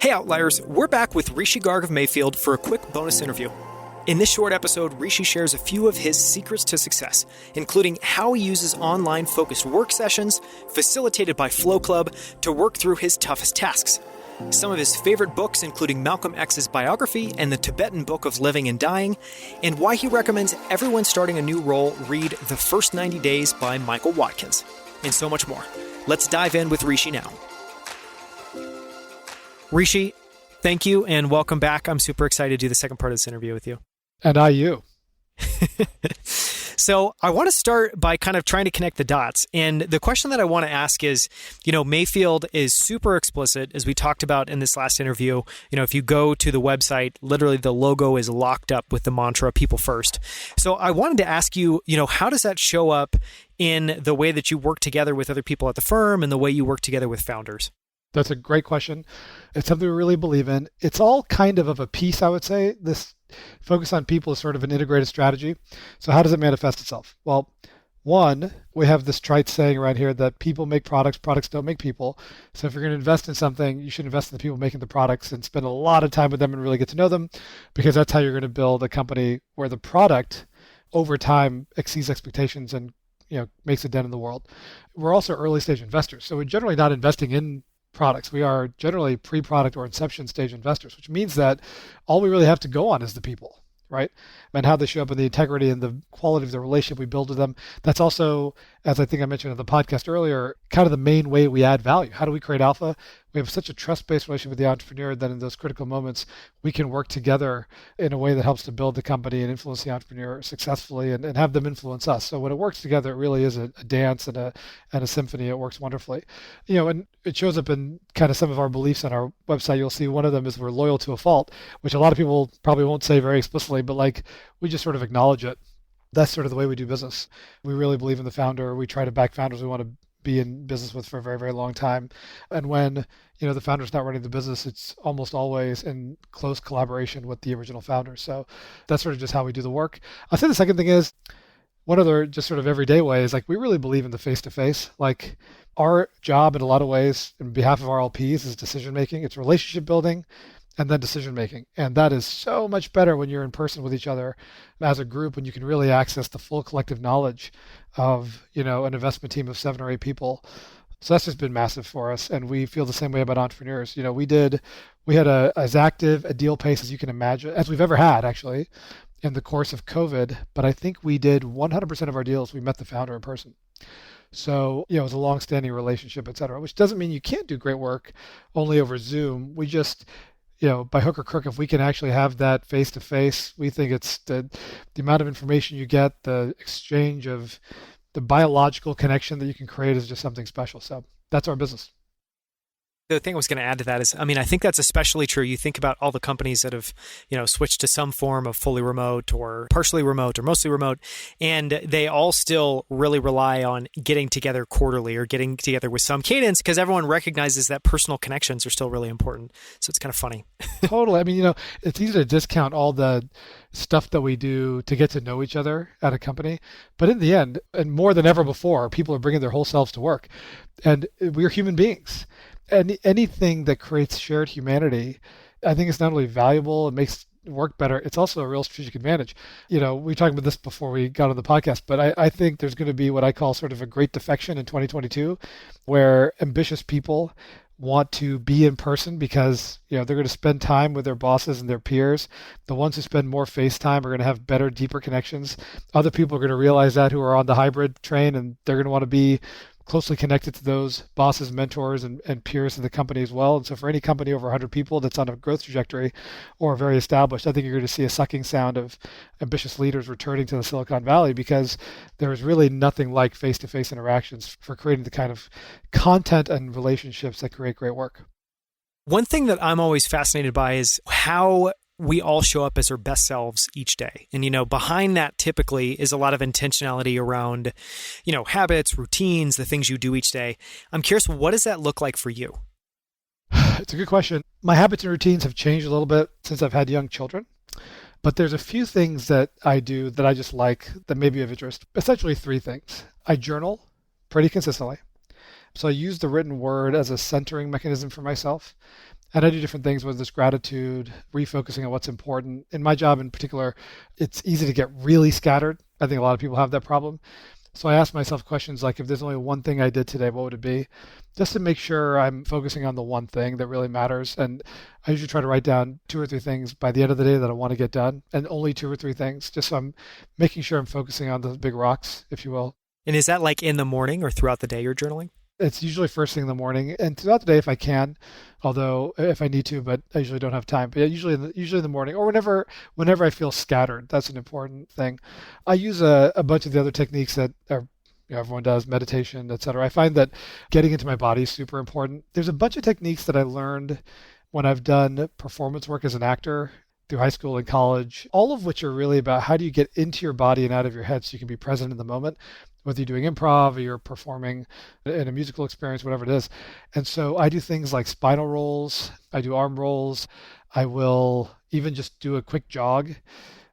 Hey Outliers, we're back with Rishi Garg of Mayfield for a quick bonus interview. In this short episode, Rishi shares a few of his secrets to success, including how he uses online-focused work sessions, facilitated by Flow Club, to work through his toughest tasks. Some of his favorite books, including Malcolm X's biography and the Tibetan Book of Living and Dying, and why he recommends everyone starting a new role read The First 90 Days by Michael Watkins, and so much more. Let's dive in with Rishi now. Rishi, thank you and welcome back. I'm super excited to do the second part of this interview with you. And you. So I want to start by kind of trying to connect the dots. And the question that I want to ask is, Mayfield is super explicit, as we talked about in this last interview. If you go to the website, literally the logo is locked up with the mantra, people first. So I wanted to ask you, how does that show up in the way that you work together with other people at the firm and the way you work together with founders? That's a great question. It's something we really believe in. It's all kind of a piece, I would say. This focus on people is sort of an integrated strategy. So how does it manifest itself? Well, one, we have this trite saying around here that people make products, products don't make people. So if you're going to invest in something, you should invest in the people making the products and spend a lot of time with them and really get to know them, because that's how you're going to build a company where the product over time exceeds expectations and makes a dent in the world. We're also early stage investors. So we're generally not investing in products. We are generally pre-product or inception stage investors, which means that all we really have to go on is the people, right? And how they show up in the integrity and the quality of the relationship we build with them. That's also, as I think I mentioned in the podcast earlier, kind of the main way we add value. How do we create alpha? We have such a trust-based relationship with the entrepreneur that in those critical moments, we can work together in a way that helps to build the company and influence the entrepreneur successfully and have them influence us. So when it works together, it really is a dance and a symphony. It works wonderfully. And it shows up in kind of some of our beliefs on our website. You'll see one of them is we're loyal to a fault, which a lot of people probably won't say very explicitly, but we just sort of acknowledge it. That's sort of the way we do business. We really believe in the founder. We try to back founders we want to be in business with for a very, very long time. And when, the founder's not running the business, it's almost always in close collaboration with the original founder. So that's sort of just how we do the work. I'll say the second thing is, one other just sort of everyday way is we really believe in the face-to-face. Our job in a lot of ways, in behalf of our LPs, is decision-making. It's relationship building and then decision-making. And that is so much better when you're in person with each other as a group, when you can really access the full collective knowledge of, an investment team of 7 or 8 people. So that's just been massive for us. And we feel the same way about entrepreneurs. We had as active a deal pace as you can imagine, as we've ever had, actually, in the course of COVID. But I think we did 100% of our deals, we met the founder in person. So, it was a long-standing relationship, et cetera, which doesn't mean you can't do great work only over Zoom. We just, by hook or crook, if we can actually have that face-to-face, we think it's the amount of information you get, the exchange of the biological connection that you can create is just something special. So that's our business. The thing I was going to add to that is, I think that's especially true. You think about all the companies that have, switched to some form of fully remote or partially remote or mostly remote, and they all still really rely on getting together quarterly or getting together with some cadence because everyone recognizes that personal connections are still really important. So it's kind of funny. Totally. It's easy to discount all the stuff that we do to get to know each other at a company. But in the end, and more than ever before, people are bringing their whole selves to work. And we're human beings. And anything that creates shared humanity, I think is not only valuable, it makes work better, it's also a real strategic advantage. We were talking about this before we got on the podcast, but I think there's going to be what I call sort of a great defection in 2022, where ambitious people want to be in person because they're going to spend time with their bosses and their peers. The ones who spend more face time are going to have better, deeper connections. Other people are going to realize that who are on the hybrid train, and they're going to want to be closely connected to those bosses, mentors, and peers in the company as well. And so for any company over 100 people that's on a growth trajectory or very established, I think you're going to see a sucking sound of ambitious leaders returning to the Silicon Valley, because there is really nothing like face-to-face interactions for creating the kind of content and relationships that create great work. One thing that I'm always fascinated by is how we all show up as our best selves each day. And, behind that typically is a lot of intentionality around, habits, routines, the things you do each day. I'm curious, what does that look like for you? It's a good question. My habits and routines have changed a little bit since I've had young children, but there's a few things that I do that I just like that may be of interest. Essentially 3 things. I journal pretty consistently. So I use the written word as a centering mechanism for myself. And I do different things, whether it's gratitude, refocusing on what's important. In my job in particular, it's easy to get really scattered. I think a lot of people have that problem. So I ask myself questions like, if there's only one thing I did today, what would it be? Just to make sure I'm focusing on the one thing that really matters. And I usually try to write down 2 or 3 things by the end of the day that I want to get done, and only 2 or 3 things, just so I'm making sure I'm focusing on the big rocks, if you will. And is that like in the morning or throughout the day you're journaling? It's usually first thing in the morning and throughout the day if I can, although if I need to, but I usually don't have time. But yeah, usually in the morning or whenever I feel scattered. That's an important thing. I use a bunch of the other techniques that are everyone does, meditation, etc. I find that getting into my body is super important. There's a bunch of techniques that I learned when I've done performance work as an actor through high school and college, all of which are really about how do you get into your body and out of your head so you can be present in the moment, whether you're doing improv or you're performing in a musical experience, whatever it is. And so I do things like spinal rolls, I do arm rolls, I will even just do a quick jog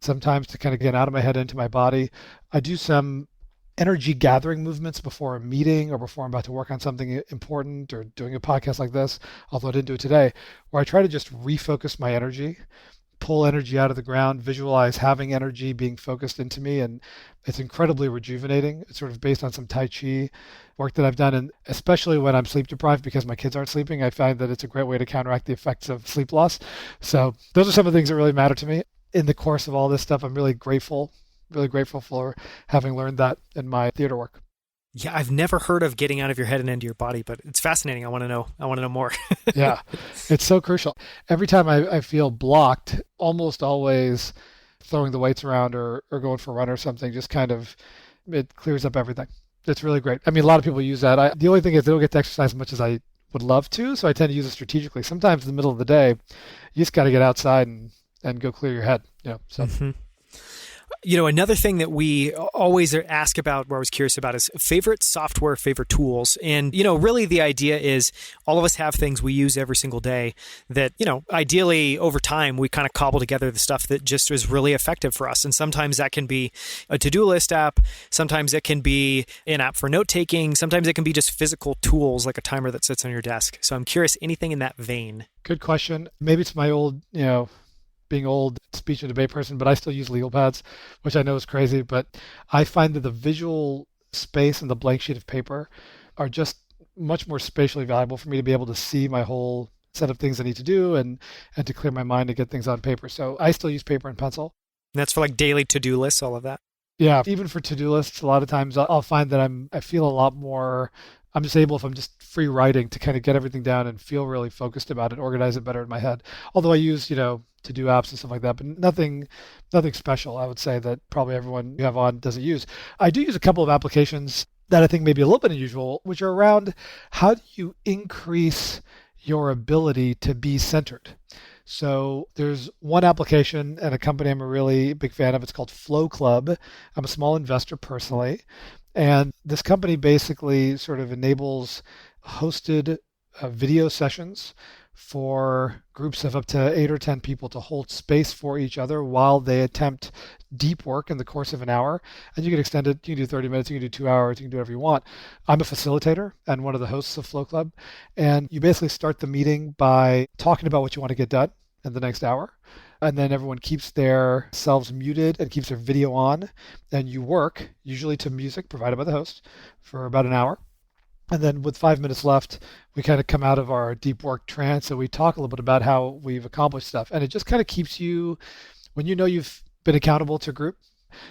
sometimes to kind of get out of my head into my body. I do some energy gathering movements before a meeting or before I'm about to work on something important or doing a podcast like this, although I didn't do it today, where I try to just refocus my energy, pull energy out of the ground, visualize having energy being focused into me. And it's incredibly rejuvenating. It's sort of based on some Tai Chi work that I've done. And especially when I'm sleep deprived because my kids aren't sleeping, I find that it's a great way to counteract the effects of sleep loss. So those are some of the things that really matter to me. In the course of all this stuff, I'm really grateful for having learned that in my theater work. Yeah, I've never heard of getting out of your head and into your body, but it's fascinating. I want to know more. Yeah, it's so crucial. Every time I feel blocked, almost always throwing the weights around or going for a run or something, just kind of, it clears up everything. It's really great. I mean, a lot of people use that. The only thing is they don't get to exercise as much as I would love to, so I tend to use it strategically. Sometimes in the middle of the day, you just got to get outside and go clear your head. So. Mm-hmm. Another thing that we always ask about, or I was curious about, is favorite software, favorite tools. And, really the idea is all of us have things we use every single day that, ideally over time, we kind of cobble together the stuff that just is really effective for us. And sometimes that can be a to-do list app. Sometimes it can be an app for note-taking. Sometimes it can be just physical tools like a timer that sits on your desk. So I'm curious, anything in that vein? Good question. Maybe it's my old, being old speech and debate person, but I still use legal pads, which I know is crazy, but I find that the visual space and the blank sheet of paper are just much more spatially valuable for me to be able to see my whole set of things I need to do and to clear my mind and get things on paper. So I still use paper and pencil. And that's for like daily to-do lists, all of that? Yeah, even for to-do lists, a lot of times I'll find that I feel a lot more, I'm just able, if I'm just free writing, to kind of get everything down and feel really focused about it, organize it better in my head. Although I use, to-do apps and stuff like that, but nothing special, I would say, that probably everyone you have on doesn't use. I do use a couple of applications that I think may be a little bit unusual, which are around how do you increase your ability to be centered. So there's one application and a company I'm a really big fan of. It's called Flow Club. I'm a small investor personally. And this company basically sort of enables hosted video sessions for groups of up to 8 or 10 people to hold space for each other while they attempt deep work in the course of an hour. And you can extend it. You can do 30 minutes, you can do 2 hours, you can do whatever you want. I'm a facilitator and one of the hosts of Flow Club. And you basically start the meeting by talking about what you want to get done in the next hour. And then everyone keeps their selves muted and keeps their video on. And you work, usually to music provided by the host, for about an hour. And then with 5 minutes left, we kind of come out of our deep work trance and we talk a little bit about how we've accomplished stuff. And it just kind of keeps you, when you know you've been accountable to a group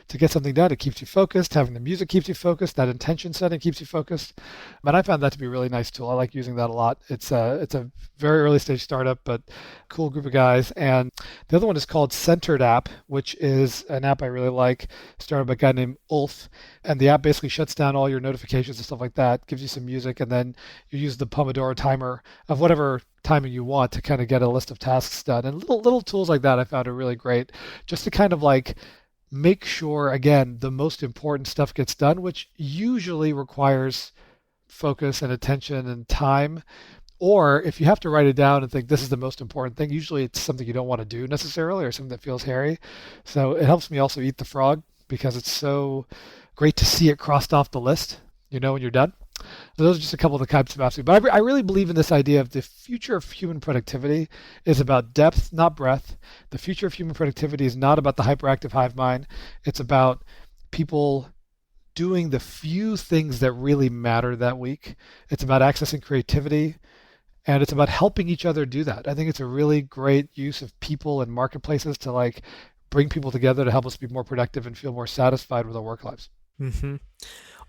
to get something done, it keeps you focused. Having the music keeps you focused. That intention setting keeps you focused. And I found that to be a really nice tool. I like using that a lot. It's a very early stage startup, but cool group of guys. And the other one is called Centered App, which is an app I really like, started by a guy named Ulf. And the app basically shuts down all your notifications and stuff like that, gives you some music, and then you use the Pomodoro timer of whatever timing you want to kind of get a list of tasks done. And little tools like that I found are really great, just to kind of like make sure, again, the most important stuff gets done, which usually requires focus and attention and time. Or if you have to write it down and think this is the most important thing, usually it's something you don't want to do necessarily or something that feels hairy. So it helps me also eat the frog because it's so great to see it crossed off the list, when you're done. those are just a couple of the types of apps. But I really believe in this idea of the future of human productivity is about depth, not breadth. The future of human productivity is not about the hyperactive hive mind. It's about people doing the few things that really matter that week. It's about accessing creativity, and it's about helping each other do that. I think it's a really great use of people and marketplaces to like bring people together to help us be more productive and feel more satisfied with our work lives. Mm-hmm.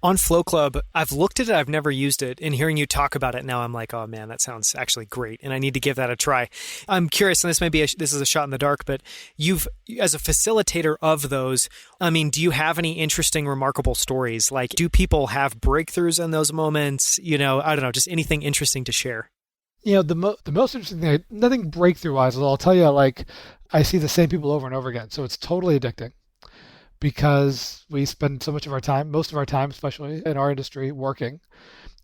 On Flow Club, I've looked at it, I've never used it, and hearing you talk about it now, I'm like, oh man, that sounds actually great, and I need to give that a try. I'm curious, and this is a shot in the dark, but you've, as a facilitator of those, I mean, do you have any interesting, remarkable stories? Like, do people have breakthroughs in those moments? I don't know, just anything interesting to share. The most interesting thing, nothing breakthrough-wise, I'll tell you, like, I see the same people over and over again, so it's totally addicting. Because we spend so much of our time, most of our time, especially in our industry, working.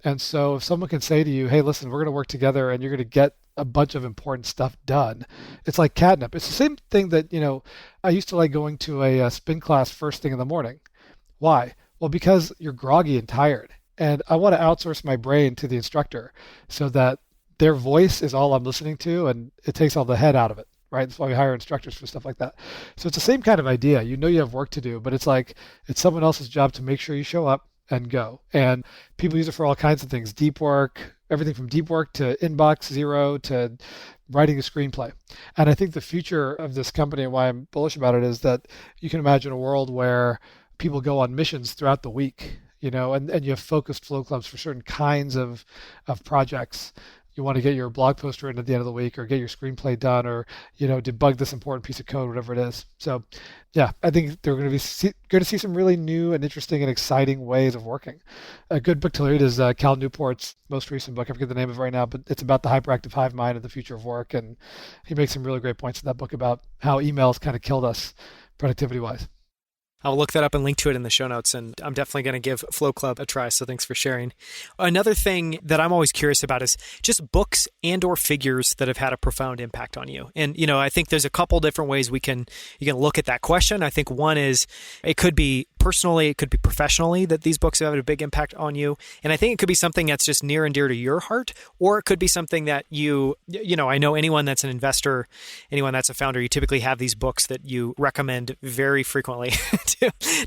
And so if someone can say to you, hey, listen, we're going to work together and you're going to get a bunch of important stuff done, it's like catnip. It's the same thing that, I used to like going to a spin class first thing in the morning. Why? Well, because you're groggy and tired. And I want to outsource my brain to the instructor so that their voice is all I'm listening to and it takes all the head out of it. Right? That's why we hire instructors for stuff like that. So it's the same kind of idea. You have work to do, but it's like it's someone else's job to make sure you show up and go. And people use it for all kinds of things. Deep work, everything from deep work to inbox zero to writing a screenplay. And I think the future of this company and why I'm bullish about it is that you can imagine a world where people go on missions throughout the week, and you have focused flow clubs for certain kinds of projects. You want to get your blog post written at the end of the week or get your screenplay done or, debug this important piece of code, whatever it is. So, yeah, I think they're going to see some really new and interesting and exciting ways of working. A good book to read is Cal Newport's most recent book. I forget the name of it right now, but it's about the hyperactive hive mind and the future of work. And he makes some really great points in that book about how emails kind of killed us productivity-wise. I'll look that up and link to it in the show notes, and I'm definitely going to give Flow Club a try, so thanks for sharing. Another thing that I'm always curious about is just books and or figures that have had a profound impact on you. And, I think there's a couple different ways you can look at that question. I think one is it could be personally, it could be professionally that these books have had a big impact on you. And I think it could be something that's just near and dear to your heart, or it could be something that I know anyone that's an investor, anyone that's a founder, you typically have these books that you recommend very frequently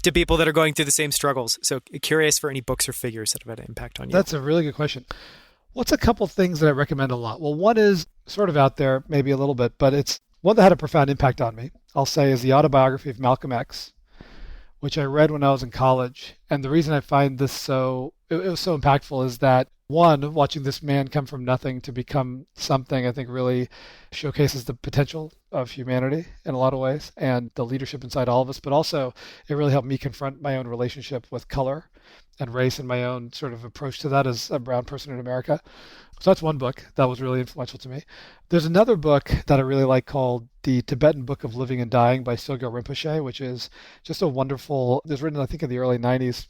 to people that are going through the same struggles. So curious for any books or figures that have had an impact on you. That's a really good question. What's a couple things that I recommend a lot? Well, one is sort of out there, maybe a little bit, but it's one that had a profound impact on me, I'll say, is the Autobiography of Malcolm X, which I read when I was in college. And the reason I find this it was so impactful is that, one, watching this man come from nothing to become something, I think really showcases the potential of humanity in a lot of ways and the leadership inside all of us. But also, it really helped me confront my own relationship with color and race and my own sort of approach to that as a brown person in America. So that's one book that was really influential to me. There's another book that I really like called The Tibetan Book of Living and Dying by Sogyal Rinpoche, which is just a wonderful, it was written, I think, in the early 90s.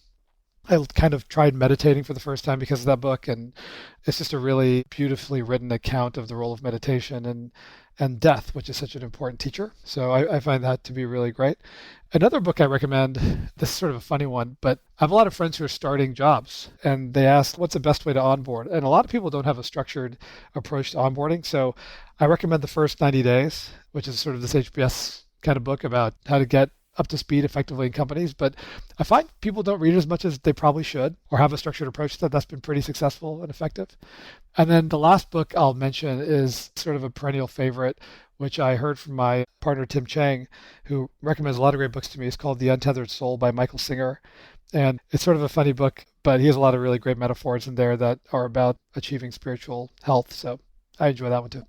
I kind of tried meditating for the first time because of that book, and it's just a really beautifully written account of the role of meditation and death, which is such an important teacher. So I find that to be really great. Another book I recommend, this is sort of a funny one, but I have a lot of friends who are starting jobs, and they ask, what's the best way to onboard? And a lot of people don't have a structured approach to onboarding. So I recommend The First 90 Days, which is sort of this HBS kind of book about how to get up to speed effectively in companies. But I find people don't read it as much as they probably should or have a structured approach to that. That's been pretty successful and effective. And then the last book I'll mention is sort of a perennial favorite, which I heard from my partner, Tim Chang, who recommends a lot of great books to me. It's called The Untethered Soul by Michael Singer. And it's sort of a funny book, but he has a lot of really great metaphors in there that are about achieving spiritual health. So I enjoy that one too.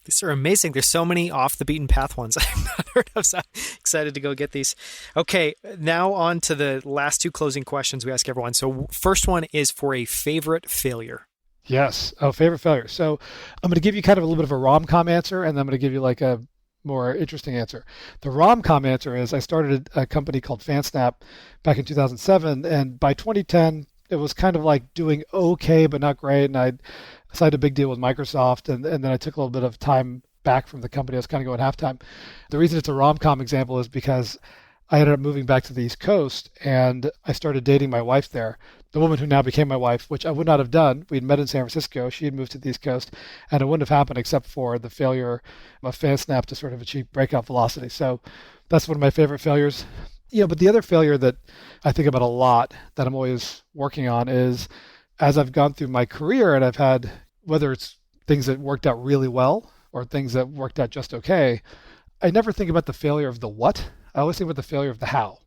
These are amazing. There's so many off the beaten path ones I've not heard of. So I'm excited to go get these. Okay, now on to the last two closing questions we ask everyone. So first one is for a favorite failure. Yes. Oh, favorite failure. So I'm going to give you kind of a little bit of a rom-com answer, and then I'm going to give you like a more interesting answer. The rom-com answer is I started a company called FanSnap back in 2007, and by 2010, it was kind of like doing okay, but not great. And I signed a big deal with Microsoft, and then I took a little bit of time back from the company. I was kind of going halftime. The reason it's a rom-com example is because I ended up moving back to the East Coast, and I started dating my wife there, the woman who now became my wife, which I would not have done. We'd met in San Francisco. She had moved to the East Coast, and it wouldn't have happened except for the failure of FanSnap to sort of achieve breakout velocity. So that's one of my favorite failures. But the other failure that I think about a lot that I'm always working on is as I've gone through my career and I've had, whether it's things that worked out really well or things that worked out just okay, I never think about the failure of the what. I always think about the failure of the how.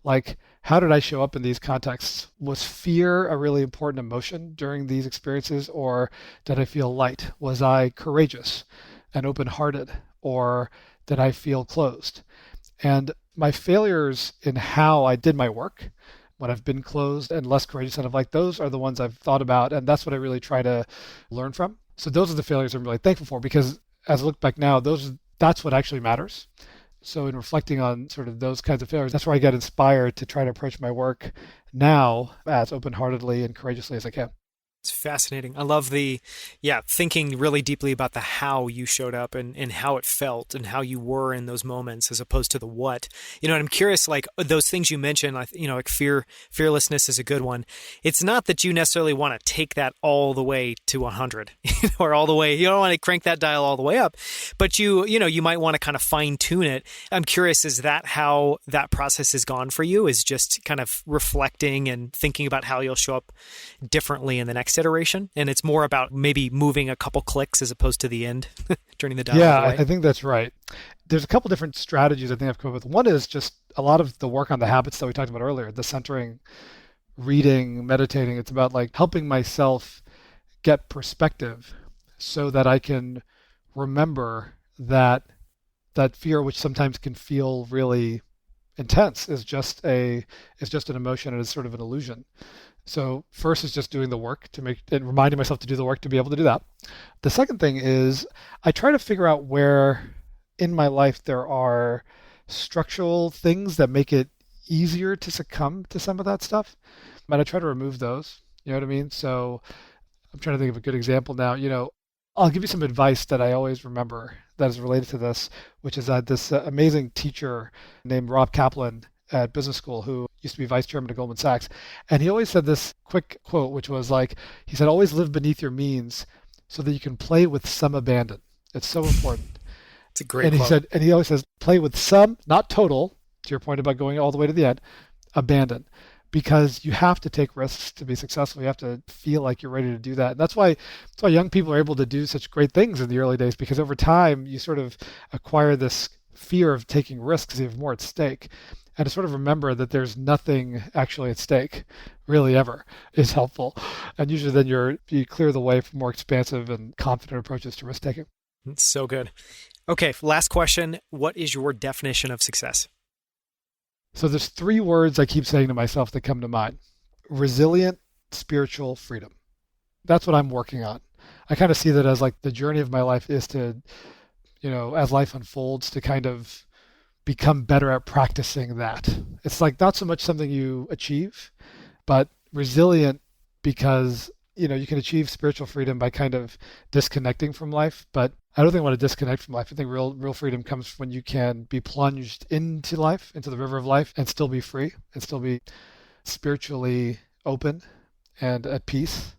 Like, how did I show up in these contexts? Was fear a really important emotion during these experiences, or did I feel light? Was I courageous and open-hearted, or did I feel closed? And my failures in how I did my work, when I've been closed and less courageous, and those are the ones I've thought about, and that's what I really try to learn from. So those are the failures I'm really thankful for, because as I look back now, that's what actually matters. So in reflecting on sort of those kinds of failures, that's where I get inspired to try to approach my work now as open-heartedly and courageously as I can. It's fascinating. I love thinking really deeply about the how you showed up and how it felt and how you were in those moments as opposed to the what. And I'm curious, like those things you mentioned, like fearlessness is a good one. It's not that you necessarily want to take that all the way to 100 or all the way, you don't want to crank that dial all the way up, but you might want to kind of fine tune it. I'm curious, is that how that process has gone for you, is just kind of reflecting and thinking about how you'll show up differently in the next iteration, and it's more about maybe moving a couple clicks as opposed to the end, turning the dial. Yeah, I think that's right. There's a couple different strategies I think I've come up with. One is just a lot of the work on the habits that we talked about earlier, the centering, reading, meditating. It's about like helping myself get perspective so that I can remember that fear, which sometimes can feel really intense, is just an emotion and is sort of an illusion. So first is just doing the work and reminding myself to do the work to be able to do that. The second thing is I try to figure out where in my life there are structural things that make it easier to succumb to some of that stuff. And I try to remove those. You know what I mean? So I'm trying to think of a good example now. I'll give you some advice that I always remember that is related to this, which is that this amazing teacher named Rob Kaplan at business school, who used to be vice chairman of Goldman Sachs. And he always said this quick quote, which was like, he said, always live beneath your means so that you can play with some abandon. It's so important. It's a great quote. And he always says, play with some, not total, to your point about going all the way to the end, abandon. Because you have to take risks to be successful. You have to feel like you're ready to do that. And that's why young people are able to do such great things in the early days, because over time you sort of acquire this fear of taking risks because you have more at stake. And to sort of remember that there's nothing actually at stake, really ever, is helpful. And usually then you clear the way for more expansive and confident approaches to risk taking. It's so good. Okay, last question. What is your definition of success? So there's 3 words I keep saying to myself that come to mind. Resilient spiritual freedom. That's what I'm working on. I kind of see that as like the journey of my life is to, as life unfolds, to kind of become better at practicing that. It's like not so much something you achieve, but resilient, because you can achieve spiritual freedom by kind of disconnecting from life, but I don't think I want to disconnect from life. I think real freedom comes when you can be plunged into life, into the river of life, and still be free and still be spiritually open and at peace.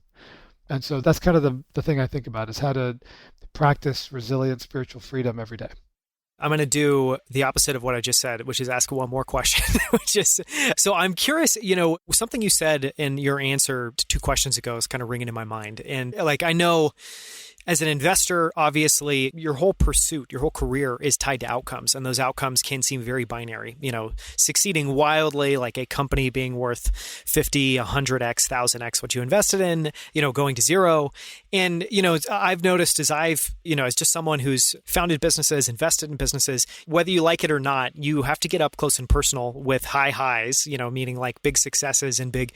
And so that's kind of the thing I think about, is how to practice resilient spiritual freedom every day. I'm going to do the opposite of what I just said, which is ask one more question, so I'm curious, something you said in your answer to 2 questions ago is kind of ringing in my mind. And like, I know as an investor, obviously your whole pursuit, your whole career is tied to outcomes, and those outcomes can seem very binary, succeeding wildly, like a company being worth 50, 100x, 1000x what you invested in, going to zero. And, I've noticed as as just someone who's founded businesses, invested in businesses, whether you like it or not, you have to get up close and personal with high highs, meaning like big successes and big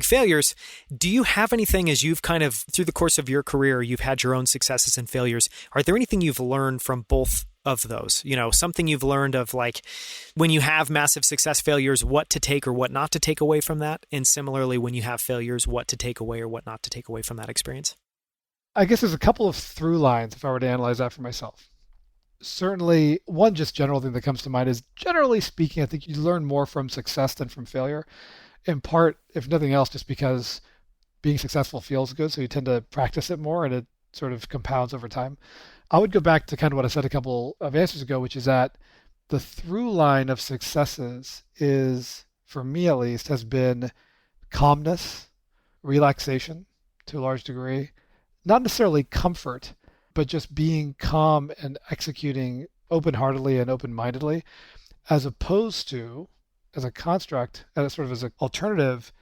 failures. Do you have anything, as you've kind of through the course of your career, you've had your own successes and failures, are there anything you've learned from both of those? Something you've learned of, like, when you have massive success failures, what to take or what not to take away from that? And similarly, when you have failures, what to take away or what not to take away from that experience? I guess there's a couple of through lines if I were to analyze that for myself. certainly one just general thing that comes to mind is, generally speaking, I think you learn more from success than from failure. In part, if nothing else, just because being successful feels good, so you tend to practice it more and it sort of compounds over time. I would go back to kind of what I said a couple of answers ago, which is that the through line of successes is, for me at least, has been calmness, relaxation to a large degree, not necessarily comfort, but just being calm and executing open-heartedly and open-mindedly, as opposed to, as a construct, as sort of as an alternative,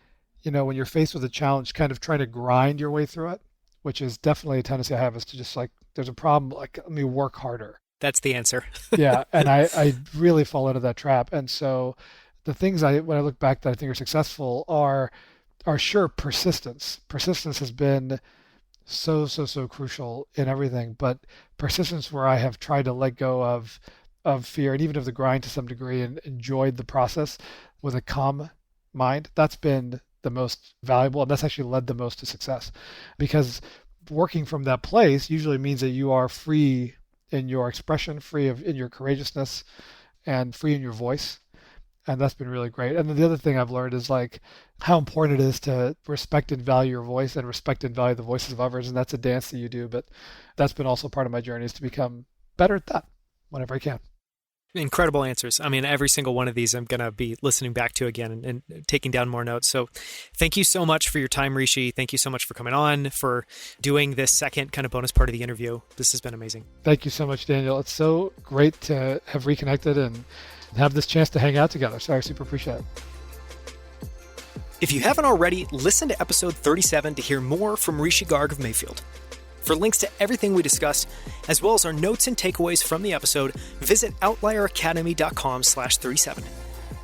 when you're faced with a challenge, kind of trying to grind your way through it, which is definitely a tendency I have, is to just like, there's a problem, like, let me work harder. That's the answer. Yeah, and I really fall into that trap. And so the things when I look back that I think are successful are sure persistence. Persistence has been so crucial in everything, but persistence where I have tried to let go of fear and even of the grind to some degree and enjoyed the process with a calm mind. That's been the most valuable, and that's actually led the most to success, because working from that place usually means that you are free in your expression, free in your courageousness, and free in your voice. And that's been really great. And then the other thing I've learned is like how important it is to respect and value your voice and respect and value the voices of others. And that's a dance that you do, but that's been also part of my journey, is to become better at that whenever I can. Incredible answers. I mean, every single one of these I'm going to be listening back to again and taking down more notes. So thank you so much for your time, Rishi. Thank you so much for coming on, for doing this second kind of bonus part of the interview. This has been amazing. Thank you so much, Daniel. It's so great to have reconnected and have this chance to hang out together. So I super appreciate it. If you haven't already, listen to episode 37 to hear more from Rishi Garg of Mayfield. For links to everything we discussed, as well as our notes and takeaways from the episode, visit outlieracademy.com/37.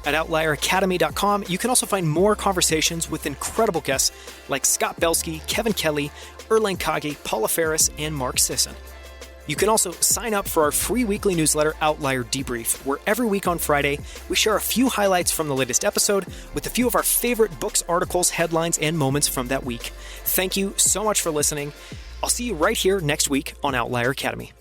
At outlieracademy.com, you can also find more conversations with incredible guests like Scott Belsky, Kevin Kelly, Erlang Kage, Paula Ferris, and Mark Sisson. You can also sign up for our free weekly newsletter, Outlier Debrief, where every week on Friday, we share a few highlights from the latest episode with a few of our favorite books, articles, headlines, and moments from that week. Thank you so much for listening. I'll see you right here next week on Outlier Academy.